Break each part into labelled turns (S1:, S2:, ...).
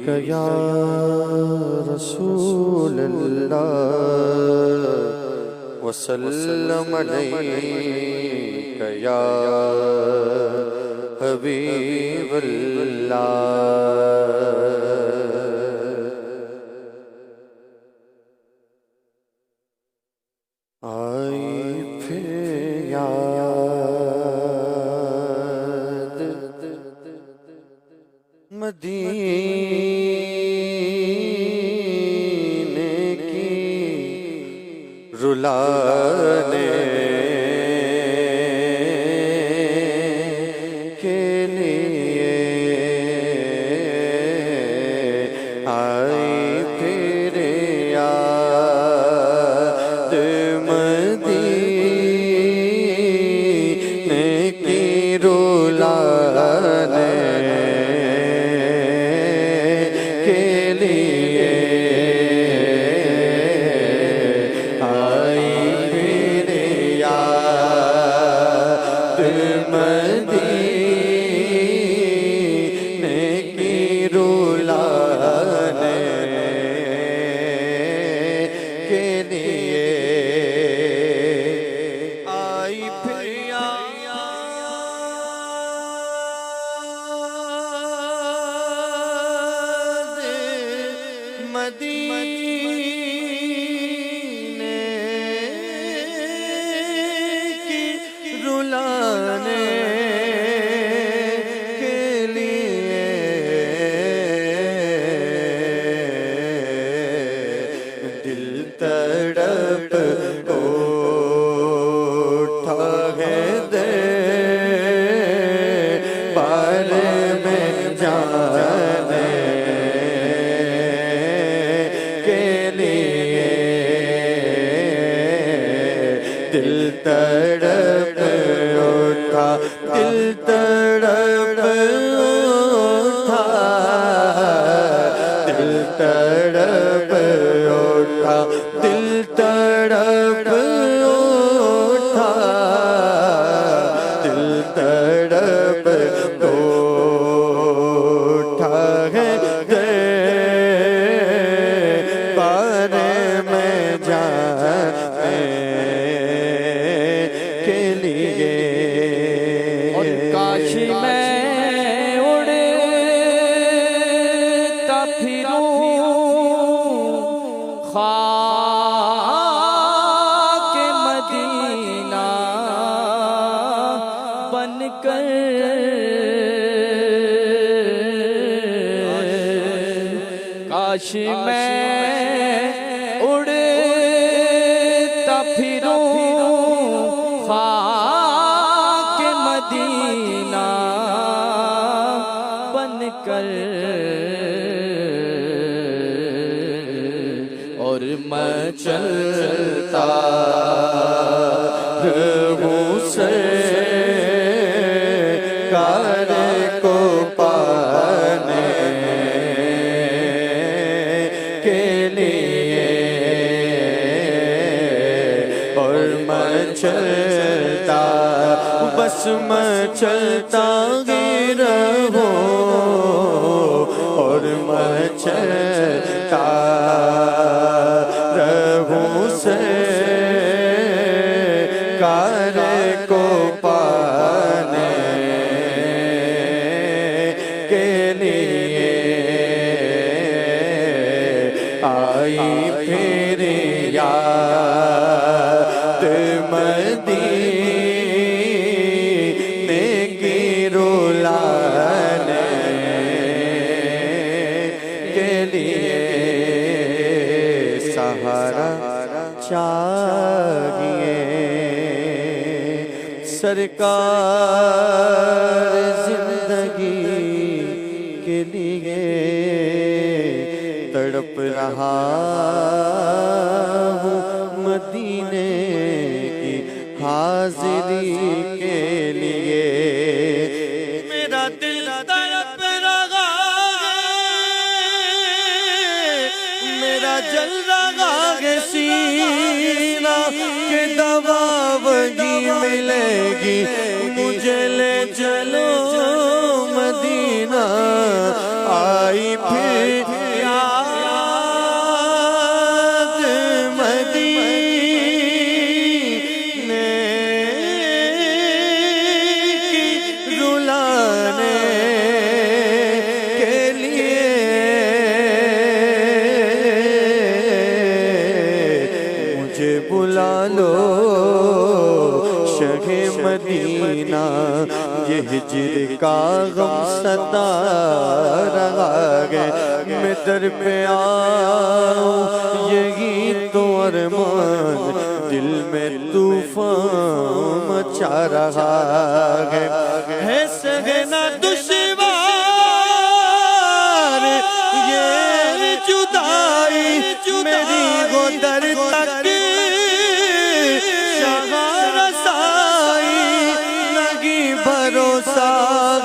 S1: या रसूल अल्लाह वसल्लम अलैका या हबीब अल्लाह। आई फिर याद मदीने की रुलाने के लिए आई फिर याद मदीने की रुलाने के लिए आई फिर याद मदीने की रुलाने के लिए आई फिर मदीने की रुलाने के लिए दिल तड़प उठा है दे बारे में जाने दिल तड़प उठा, दिल तड़प उठा, दिल तड़प उठा, दिल तड़प उठा, दिल तड़प उठा है दे बारे में जाने के लिए।
S2: और काश मैं उड़ता फिरूं ख़ाक मदीना बनकर, काश मैं उड़ता फिरूं ख़ाक मदीना बनकर, और मैं चलता रहूं सरकार को पाने के लिए, और मैं चलता बस मैं चलता ही रहूं, और मैं चलता रहूं सरकार को पाने के लिए आई फिर याद मदीने की रुलाने के लिए। सहारा चाहिए सरकार जिंदगी के लिए, तड़प रहा हूँ मदीने की हाजिरी के लिए। मेरा दिल तड़प रहा है, मेरा जल रहा है सीना के दवा वही मिलेगी मुझे, ले चलो मदीना। आई फिर
S1: लो शहे मदीना, ये हिजर का गम सता रहा है। मैं दर पे आऊं यही तो अरमान, दिल में तूफान मचा रहा है सहना दुश्वार ये जुदाई मेरी वो दर तक शहरसाई लगी भरोसा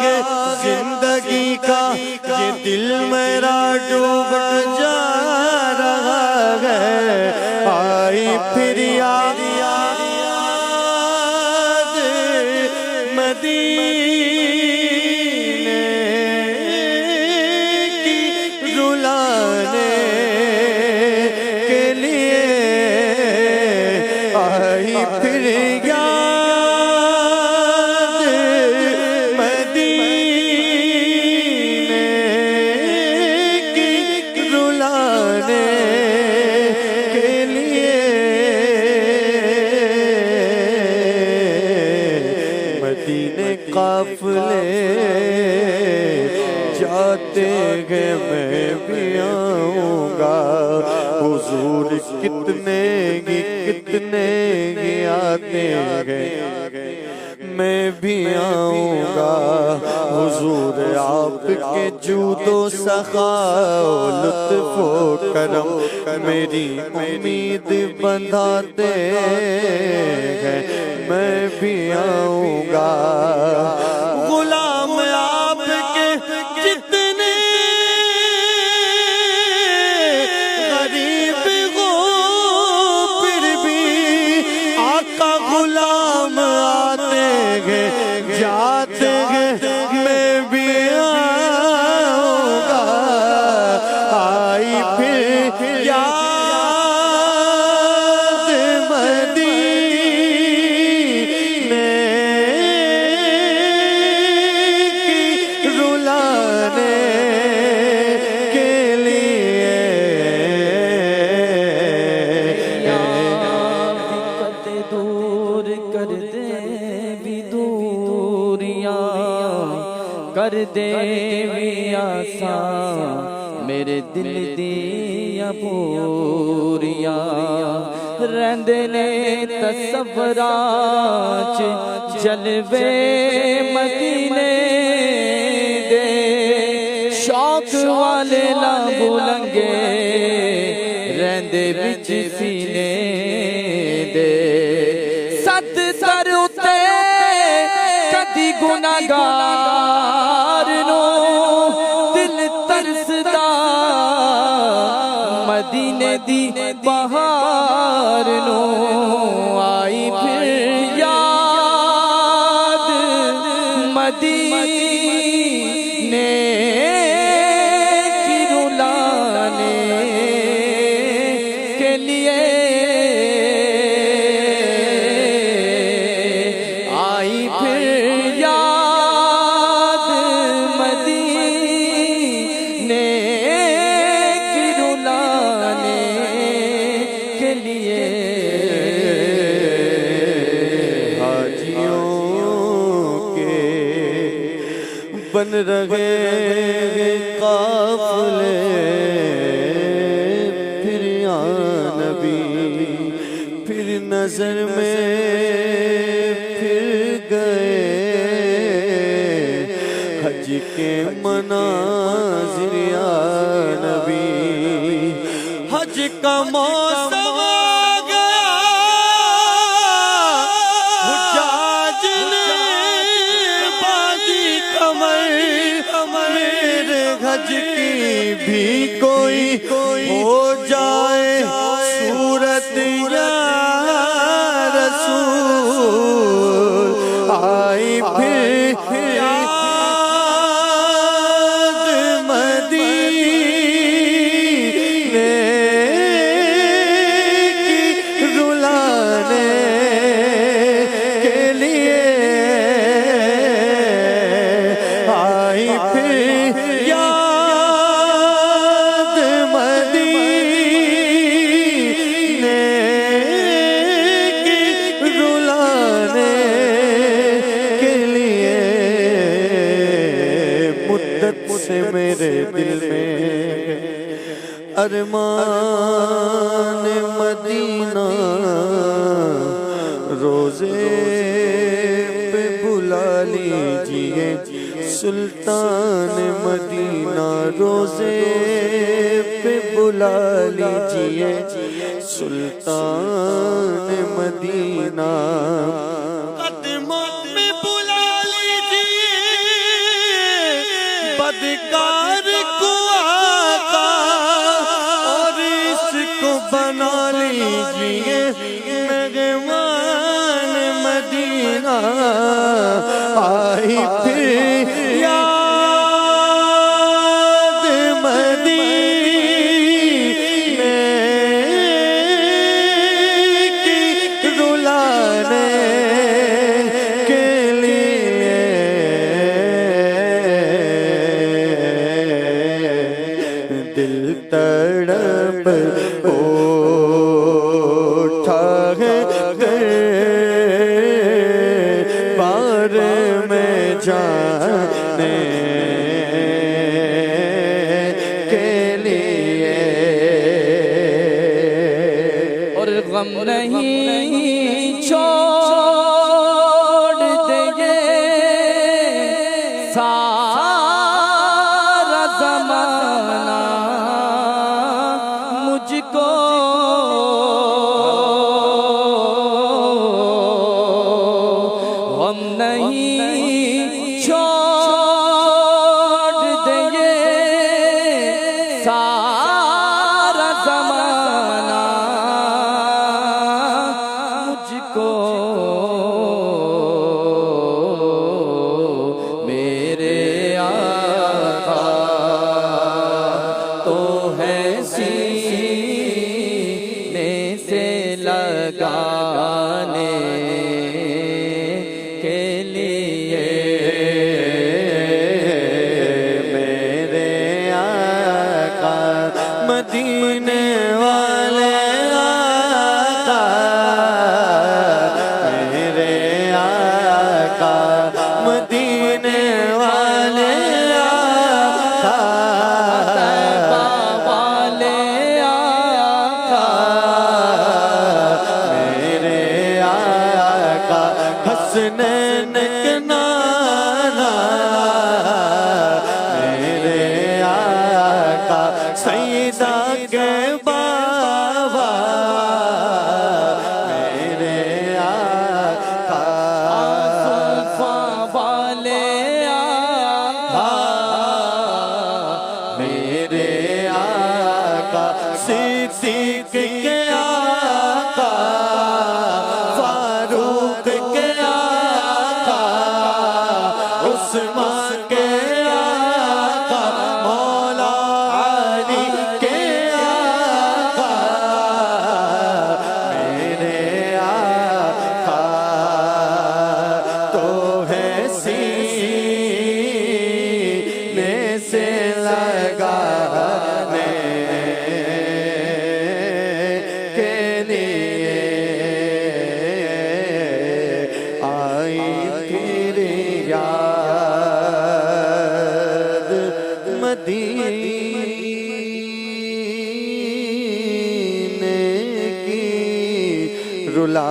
S1: है जिंदगी का, ये दिल मेरा डूब जा रहा है। आई फिर याद मदीने की रुलाने के लिए, आई फिर याद मदीने की रुलाने के लिए। मदीने काफिले जाते हैं मैं भी आऊँगा, हुजूर कितने ही आते हैं मैं भी आऊँगा। हुजूर आपके जूदो सखा लुत्फ़ो करम मेरी उम्मीद बंधाते हैं मैं भी आऊँगा। गुलाम आपके जितने गरीब हो फिर भी आका गुलाम आते हैं जाते हैं मैं भी आऊँगा। आई फिर याद मदीने की रुलाने के लिए।
S3: दिक्कत दूर कर दे भी दूरियां, कर दे भी आसान मेरे दिल दिया पूरियां। रहंदे ने तसव्वुरां च जलवे मदीने दे, शौक वाले ना भूलंगे रहंदे विच सीने दे। सत दर उते कदी गुनाहगार नो दिल तरसदा, मदीने दी बहार नो आई फिर याद मदीने की रुलाने के लिए। आई फिर याद मदीने की रुलाने के लिए।
S1: हाजियों के बन रहे काफिले फिर या नबी, फिर नजर में फिर गए हज के मनाजिर या नबी। हज का मौसम आ गया, हुज्जाज ने बांधी कमर, मेरे हज की भी कोई हो जाए सूरत या रसूल। आई फिर याद मदीने की रुलाने के लिए। आई फिर याद मदीने दिल में अरमान मदीना रोजे पे बुला लीजिए सुल्तान मदीना रोजे पे बुला लीजिए सुल्तान मदीना
S2: कदमों में बुला लीजिए बदकार को आका और इसको बना लीजिए मेहमान मदीना
S1: आई फिर याद मदीने की रुलाने के लिए दिल तड़प उठा है बार में जाने के लिए
S3: और गम नहीं छोड़ देंगे सारा ज़माना मुझको गम नहीं छोड़ देंगे सारा ज़माना मुझको मेरे आका तो है सीने से लगाने के लिए
S1: मेरे आका मदीने वाले आका मेरे आका मदीने वाले आका
S3: तैबा वाले आका
S1: मेरे आका हसनैन के नाना मेरे आका सईदा के बाबा मेरे आका
S3: सुल्फा वाले आका
S1: मेरे आका सिद्दीक के आका फारूक के आका उस्मान के आका मौला अली के आका मेरे आका तो है सीने से लगाने के लिए आई फिर याद मदीने की रुला